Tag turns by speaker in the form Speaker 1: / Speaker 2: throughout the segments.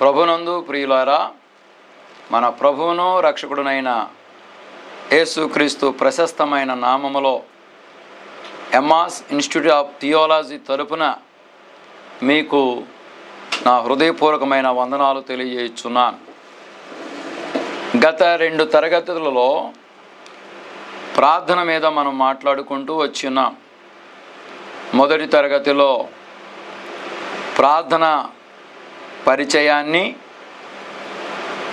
Speaker 1: ప్రభునందు ప్రియులారా, మన ప్రభువును రక్షకుడునైన యేసుక్రీస్తు ప్రశస్తమైన నామములో ఎమ్మాస్ ఇన్స్టిట్యూట్ ఆఫ్ థియాలజీ తరపున మీకు నా హృదయపూర్వకమైన వందనాలు తెలియజేస్తున్నాను. గత 2 తరగతులలో ప్రార్థన మీద మనం మాట్లాడుకుంటూ వచ్చినాం. మొదటి తరగతిలో ప్రార్థన పరిచయాన్ని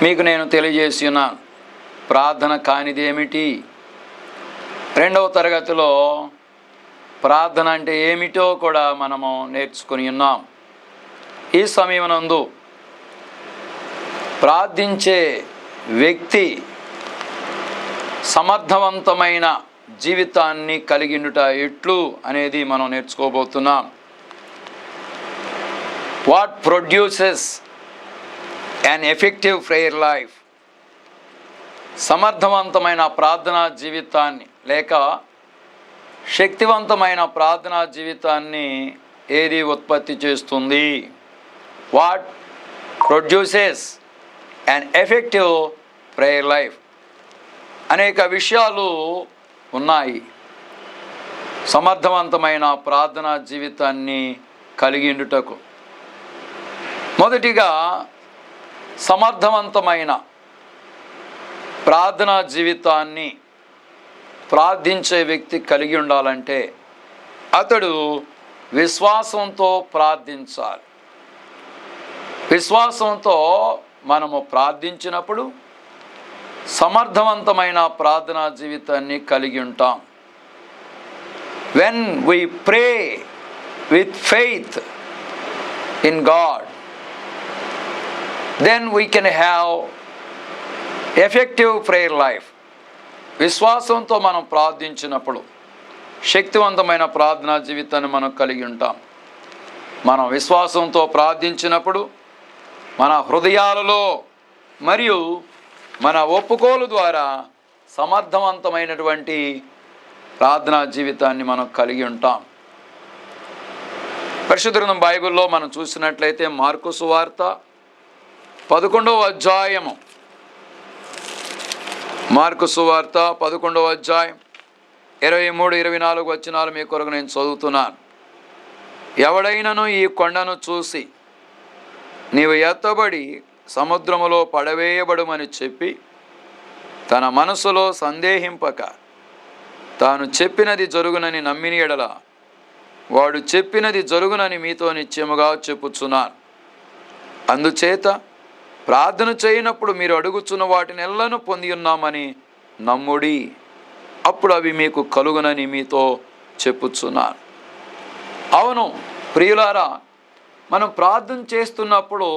Speaker 1: మీకు నేను తెలియజేస్తున్నాను. ప్రార్థన కానిది ఏమిటి? 2వ తరగతిలో ప్రార్థన అంటే ఏమిటో కూడా మనము నేర్చుకుని ఉన్నాం. ఈ సమయమునందు ప్రార్థించే వ్యక్తి సమర్థవంతమైన జీవితాన్ని కలిగిండుట ఎట్లు అనేది మనం నేర్చుకోబోతున్నాం. What produces an effective prayer life? సమర్థవంతమైన ప్రార్థనా జీవితాన్ని లేక శక్తివంతమైన ప్రార్థనా జీవితాన్ని ఏది ఉత్పత్తి చేస్తుంది? What produces an effective prayer life? అనేక విషయాలు ఉన్నాయి సమర్థవంతమైన ప్రార్థనా జీవితాన్ని కలిగిండుటకు. మొదటిగా, సమర్థవంతమైన ప్రార్థనా జీవితాన్ని ప్రార్థించే వ్యక్తి కలిగి ఉండాలంటే అతడు విశ్వాసంతో ప్రార్థించాలి. విశ్వాసంతో మనము ప్రార్థించినప్పుడు సమర్థవంతమైన ప్రార్థనా జీవితాన్ని కలిగి ఉంటాం. When we pray with faith in God, then we can have effective prayer life. విశ్వాసంతో మనం ప్రార్థించినప్పుడు శక్తివంతమైన ప్రార్థనా జీవితాన్ని మనం కలిగి ఉంటాం. మనం విశ్వాసంతో ప్రార్థించినప్పుడు మన హృదయాలలో మరియు మన ఒప్పుకోలు ద్వారా సమర్థవంతమైనటువంటి ప్రార్థనా జీవితాన్ని మనం కలిగి ఉంటాం. పరిశుద్ధ గ్రంథం బైబిల్లో మనం చూసినట్లయితే మార్కు సువార్త 11వ అధ్యాయము, మార్కు సువార్త 11వ అధ్యాయం 23-24 వచనాలు మీ కొరకు నేను చదువుతున్నాను. ఎవడైనను ఈ కొండను చూసి నీవు ఎత్తబడి సముద్రములో పడవేయబడుమని చెప్పి తన మనసులో సందేహింపక తాను చెప్పినది జరుగునని నమ్మిన ఎడల వాడు చెప్పినది జరుగునని మీతో నిశ్చయముగా చెప్పుచున్నాను. అందుచేత ప్రార్థన చేయనప్పుడు మీరు అడుగుచున్న వాటిని ఎల్లను పొంది ఉన్నామని నమ్ముడి, అప్పుడు అవి మీకు కలుగునని మీతో చెప్పుచున్నాను. అవును ప్రియులారా, మనం ప్రార్థన చేస్తున్నప్పుడు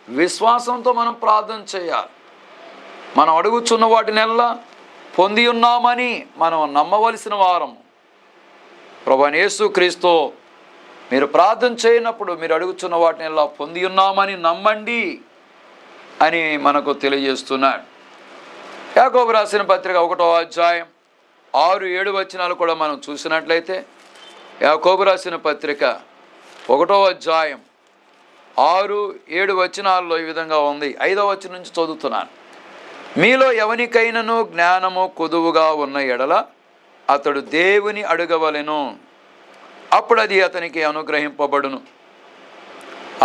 Speaker 1: విశ్వాసంతో మనం ప్రార్థన చేయాలి. మనం అడుగుచున్న వాటినెల్లా పొంది ఉన్నామని మనం నమ్మవలసిన వారము. ప్రభువైన యేసుక్రీస్తు మీరు ప్రార్థన చేయనప్పుడు మీరు అడుగుచున్న వాటినెల్లా పొంది ఉన్నామని నమ్మండి అని మనకు తెలియజేస్తున్నాడు. యాకోబు రాసిన పత్రిక 1వ అధ్యాయం 6-7 వచనాలు కూడా మనం చూసినట్లయితే యాకోబు రాసిన పత్రిక 1వ అధ్యాయం 6-7 వచనాల్లో ఈ విధంగా ఉంది. 5వ వచనం నుంచి చదువుతున్నాను. మీలో ఎవనికైనను జ్ఞానము కొదువుగా ఉన్న ఎడల అతడు దేవుని అడగవలెను, అప్పుడు అది అతనికి అనుగ్రహింపబడును.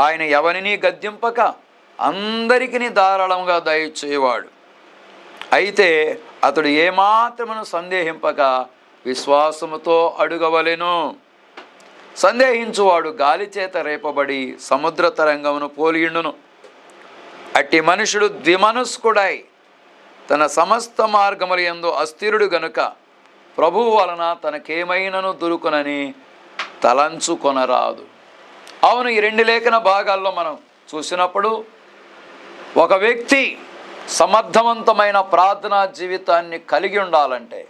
Speaker 1: ఆయన ఎవరిని గద్దింపక అందరికీ ధారాళంగా దయచేవాడు. అయితే అతడు ఏమాత్రమును సందేహింపక విశ్వాసముతో అడుగవలెను. సందేహించువాడు గాలి చేత రేపబడి సముద్ర తరంగమును పోలియుండును. అట్టి మనుషుడు ద్విమనస్కుడై తన సమస్త మార్గముల యందు అస్థిరుడు గనుక ప్రభువు వలన తనకేమైనను దొరుకునని తలంచుకొనరాదు. అవును, ఈ 2 లేఖన భాగాల్లో మనం చూసినప్పుడు ఒక వ్యక్తి సమర్థవంతమైన ప్రార్థనా జీవితాన్ని కలిగి ఉండాలంటే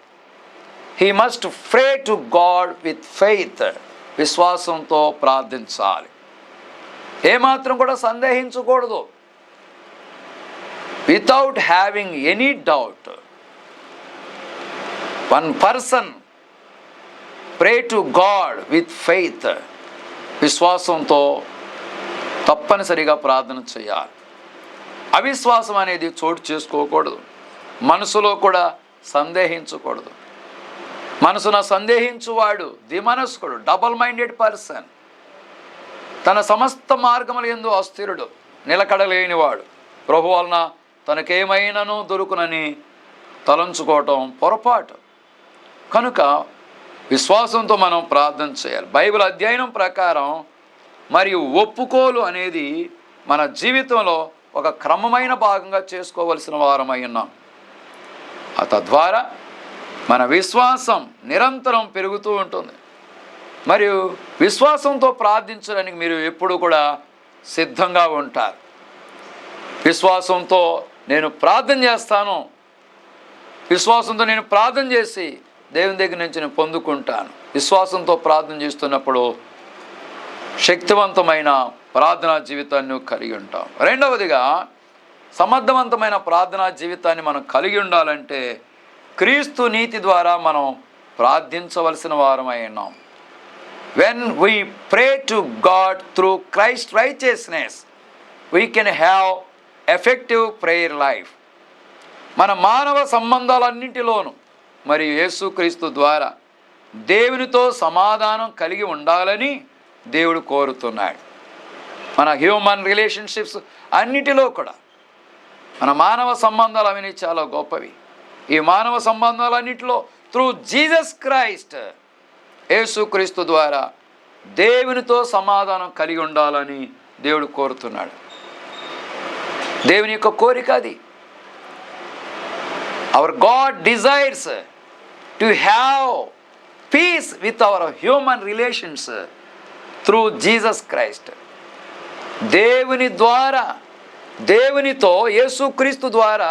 Speaker 1: he must pray to God with faith. విశ్వాసంతో ప్రార్థించాలి. ఏమాత్రం కూడా సందేహించకూడదు. Without having any doubt. One person pray to God with faith. విశ్వాసంతో తప్పనిసరిగా ప్రార్థన చేయాలి. అవిశ్వాసం అనేది చోటు చేసుకోకూడదు. మనసులో కూడా సందేహించకూడదు. మనసున సందేహించువాడు ద్విమనస్కుడు, డబల్ మైండెడ్ పర్సన్, తన సమస్త మార్గముల యందు అస్థిరుడు, నిలకడలేనివాడు, ప్రభు వలన తనకేమైనాను దొరుకునని తలంచుకోవటం పొరపాటు. కనుక విశ్వాసంతో మనం ప్రార్థన చేయాలి. బైబిల్ అధ్యయనం ప్రకారం మరియు ఒప్పుకోలు అనేది మన జీవితంలో ఒక క్రమమైన భాగంగా చేసుకోవలసిన వారమై ఉన్నాం. తద్వారా మన విశ్వాసం నిరంతరం పెరుగుతూ ఉంటుంది. మరియు విశ్వాసంతో ప్రార్థించడానికి మీరు ఎప్పుడు కూడా సిద్ధంగా ఉంటారు. విశ్వాసంతో నేను ప్రార్థన చేస్తాను, విశ్వాసంతో నేను ప్రార్థన చేసి దేవుని దగ్గర నుంచి నేను పొందుకుంటాను. విశ్వాసంతో ప్రార్థన చేస్తున్నప్పుడు శక్తివంతమైన ప్రార్థనా జీవితాన్ని కలిగి ఉంటాం. రెండవదిగా, సమర్థవంతమైన ప్రార్థనా జీవితాన్ని మనం కలిగి ఉండాలంటే క్రీస్తు నీతి ద్వారా మనం ప్రార్థించవలసిన వారమై ఉన్నాం. When we pray to God through Christ righteousness we can have effective prayer life. మన మానవ సంబంధాలన్నింటిలోనూ మరియు యేసుక్రీస్తు ద్వారా దేవునితో సమాధానం కలిగి ఉండాలని దేవుడు కోరుతున్నాడు. మన హ్యూమన్ రిలేషన్షిప్స్ అన్నిటిలో కూడా మన మానవ సంబంధాలు అవన్నీ చాలా గొప్పవి. ఈ మానవ సంబంధాలన్నింటిలో త్రూ జీసస్ క్రైస్ట్, యేసుక్రీస్తు ద్వారా దేవునితో సమాధానం కలిగి ఉండాలని దేవుడు కోరుతున్నాడు. దేవుని యొక్క కోరిక అది. Our God desires to have peace with our human relations through Jesus Christ. దేవుని ద్వారా, దేవునితో యేసుక్రీస్తు ద్వారా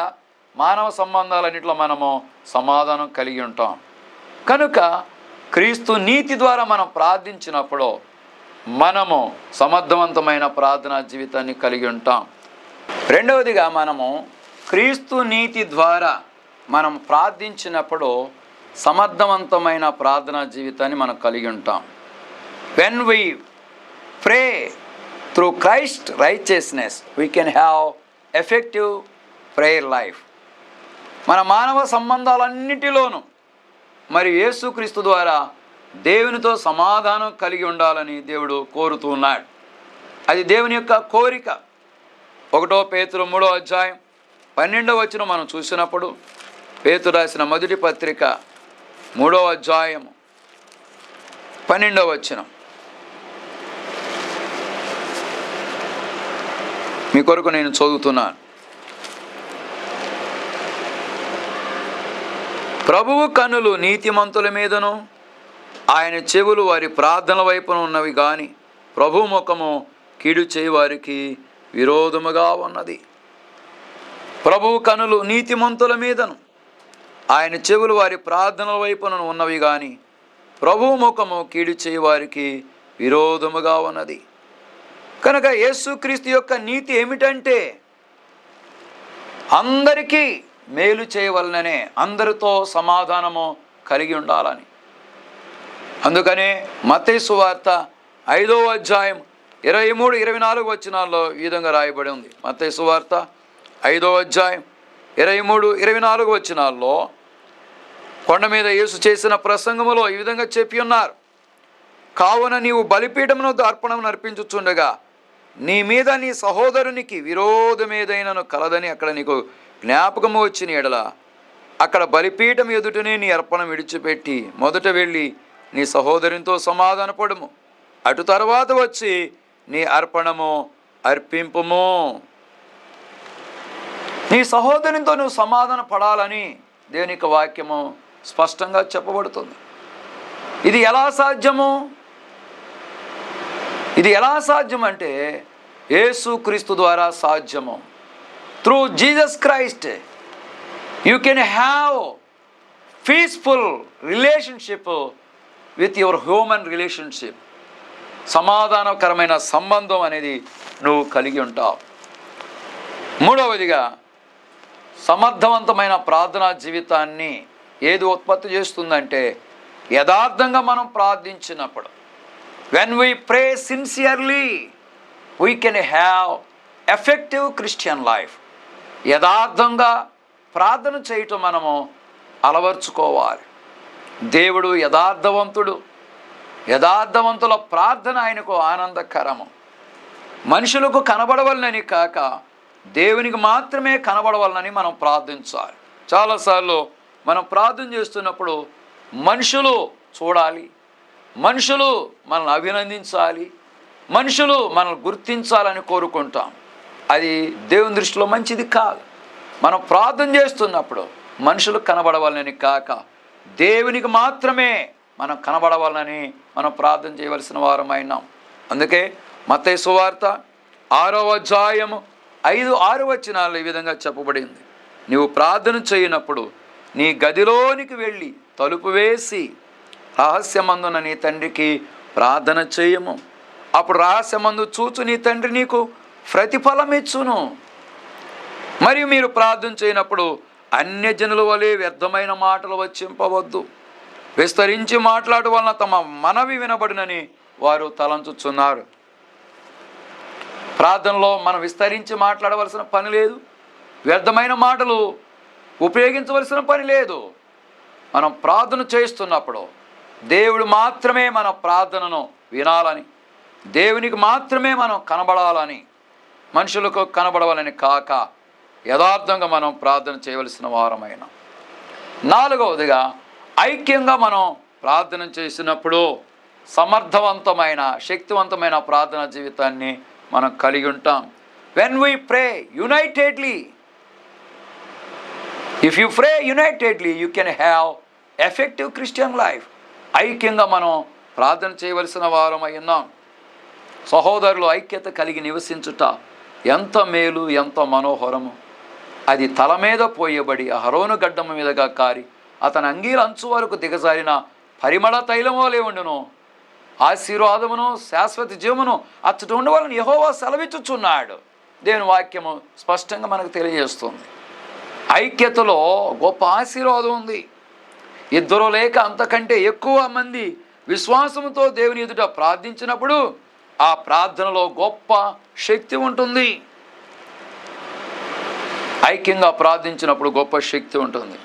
Speaker 1: మానవ సంబంధాలన్నింటిలో మనము సమాధానం కలిగి ఉంటాం. కనుక క్రీస్తు నీతి ద్వారా మనం ప్రార్థించినప్పుడు మనము సమర్థవంతమైన ప్రార్థనా జీవితాన్ని కలిగి ఉంటాం. రెండవదిగా, మనము క్రీస్తు నీతి ద్వారా మనం ప్రార్థించినప్పుడు సమర్థవంతమైన ప్రార్థనా జీవితాన్ని మనం కలిగి ఉంటాం. When we pray through Christ righteousness we can have effective prayer life. మన మానవ సంబంధాలన్నిటిలోనూ మరియు యేసుక్రీస్తు ద్వారా దేవునితో సమాధానం కలిగి ఉండాలని దేవుడు కోరుతూ ఉన్నాడు. అది దేవుని యొక్క కోరిక. 1 పేతురు 3వ అధ్యాయం 12వ వచనం మనం చూసినప్పుడు, పేతురు రాసిన మొదటి పత్రిక 3వ అధ్యాయం 12వ వచనం మీ కొరకు నేను చదువుతున్నాను. ప్రభువు కన్నులు నీతిమంతుల మీదను ఆయన చెవులు వారి ప్రార్థనల వైపున ఉన్నవి గాని ప్రభు ముఖము కీడు చేయి వారికి విరోధముగా ఉన్నది. ప్రభువు కనులు నీతిమంతుల మీదను ఆయన చెవులు వారి ప్రార్థనల వైపున ఉన్నవి గాని ప్రభువు ముఖము కీడు చేయి వారికి విరోధముగా ఉన్నది. కనుక యేసుక్రీస్తు యొక్క నీతి ఏమిటంటే అందరికీ మేలు చేయవలననే, అందరితో సమాధానము కలిగి ఉండాలని. అందుకనే మత్తయి సువార్త 5వ అధ్యాయం 23-24 వచనాల్లో ఈ విధంగా రాయబడి ఉంది. మత్తయి సువార్త 5వ అధ్యాయం 23-24 వచనాల్లో కొండ మీద యేసు చేసిన ప్రసంగములో ఈ విధంగా చెప్పి ఉన్నారు. కావున నీవు బలిపీఠమును అర్పణను అర్పించుచుండగా నీ మీద నీ సహోదరునికి విరోధమేదైనను కలదని అక్కడ నీకు జ్ఞాపకము వచ్చిన ఎడల అక్కడ బలిపీఠం ఎదుటనే నీ అర్పణ విడిచిపెట్టి మొదట వెళ్ళి నీ సహోదరునితో సమాధానపడము, అటు తర్వాత వచ్చి నీ అర్పణము అర్పింపుము. నీ సహోదరునితో నువ్వు సమాధాన పడాలని దేవుని యొక్క వాక్యము స్పష్టంగా చెప్పబడుతుంది. ఇది ఎలా సాధ్యము? ఇది ఎలా సాధ్యం అంటే యేసుక్రీస్తు ద్వారా సాధ్యము. Through Jesus Christ you can have peaceful relationship with your human relationship. సమాధానకరమైన సంబంధం అనేది నువ్వు కలిగి ఉంటావు. మూడవదిగా, సమర్థవంతమైన ప్రార్థనా జీవితాన్ని ఏది ఉత్పత్తి చేస్తుందంటే యథార్థంగా మనం ప్రార్థించినప్పుడు, when we pray sincerely we can have effective Christian life. యథార్థంగా ప్రార్థన చేయటం మనము అలవర్చుకోవాలి. దేవుడు యథార్థవంతుడు. యథార్థవంతుల ప్రార్థన ఆయనకు ఆనందకరము. మనుషులకు కనబడవలనని కాక దేవునికి మాత్రమే కనబడవలనని మనం ప్రార్థించాలి. చాలాసార్లు మనం ప్రార్థన చేస్తున్నప్పుడు మనుషులు చూడాలి, మనుషులు మనల్ని అభినందించాలి, మనుషులు మనల్ని గుర్తించాలని కోరుకుంటాం. అది దేవుని దృష్టిలో మంచిది కాదు. మనం ప్రార్థన చేస్తున్నప్పుడు మనుషులు కనబడవాలని కాక దేవునికి మాత్రమే మనం కనబడవాలని మనం ప్రార్థన చేయవలసిన వారమైనాం. అందుకే మత్తయి సువార్త 6వ అధ్యాయము 5-6 వచనాల్లో ఈ విధంగా చెప్పబడింది. నీవు ప్రార్థన చేయనప్పుడు నీ గదిలోనికి వెళ్ళి తలుపు వేసి రహస్యమందున నీ తండ్రికి ప్రార్థన చేయము. అప్పుడు రహస్యమందు చూచు నీ తండ్రి నీకు ప్రతిఫలం ఇచ్చును. మరియు మీరు ప్రార్థన చేయనప్పుడు అన్యజనుల వలె వ్యర్థమైన మాటలు వచ్చింపవద్దు. విస్తరించి మాట్లాడటం వలన తమ మనవి వినబడినని వారు తలంచుచున్నారు. ప్రార్థనలో మనం విస్తరించి మాట్లాడవలసిన పని లేదు, వ్యర్థమైన మాటలు ఉపయోగించవలసిన పని లేదు. మనం ప్రార్థన చేస్తున్నప్పుడు దేవుడు మాత్రమే మన ప్రార్థనను వినాలని, దేవునికి మాత్రమే మనం కనబడాలని, మనుషులకు కనబడవాలని కాక యథార్థంగా మనం ప్రార్థన చేయవలసిన వారమైన. 4వదిగా ఐక్యంగా మనం ప్రార్థన చేసినప్పుడు సమర్థవంతమైన శక్తివంతమైన ప్రార్థన జీవితాన్ని మనం కలిగి ఉంటాం. When we pray unitedly, if you pray unitedly you can have effective Christian life. ఐక్యంగా మనం ప్రార్థన చేయవలసిన వారమై ఉన్నాం. సహోదరులు ఐక్యత కలిగి నివసించుట ఎంత మేలు, ఎంత మనోహరము. అది తల మీద పోయబడి అహరోను గడ్డము మీదగా కారి అతని అంగీల అంచు వరకు దిగజారిన పరిమళ తైలమోలే ఉండును. ఆశీర్వాదమును శాశ్వత జీవమును అచ్చట ఉండవాలని యెహోవా సెలవిచ్చుచున్నాడు. దేవుని వాక్యము స్పష్టంగా మనకు తెలియజేస్తుంది. ఐక్యతలో గొప్ప ఆశీర్వాదం ఉంది. 2 లేక అంతకంటే ఎక్కువ మంది విశ్వాసంతో దేవుని ఎదుట ప్రార్థించినప్పుడు ఆ ప్రార్థనలో గొప్ప శక్తి ఉంటుంది. ఐక్యంగా ప్రార్థించినప్పుడు గొప్ప శక్తి ఉంటుంది.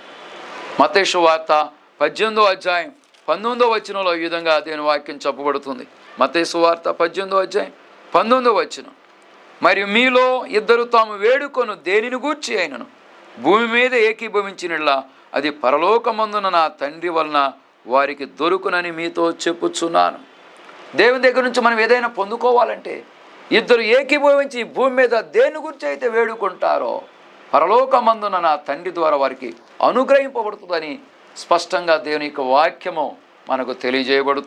Speaker 1: మత్తయి సువార్త 18వ అధ్యాయం 19వ వచనంలో ఈ విధంగా దేవుని వాక్యం చెప్పబడుతుంది. మత్తయి సువార్త 18వ అధ్యాయం 19వ వచనం, మరియు మీలో 2 తాము వేడుకొను దేనిని గూర్చి అయినను భూమి మీద ఏకీభవించినలా అది పరలోకమందున నా తండ్రి వలన వారికి దొరుకునని మీతో చెప్పుచున్నాను. దేవుని దగ్గర నుంచి మనం ఏదైనా పొందుకోవాలంటే 2 ఏకీభవించి భూమి మీద దేని గురించి అయితే వేడుకుంటారో పరలోకమందున నా తండ్రి ద్వారా వారికి అనుగ్రహింపబడుతుందని స్పష్టంగా దేవుని యొక్క వాక్యము మనకు తెలియజేయబడుతుంది.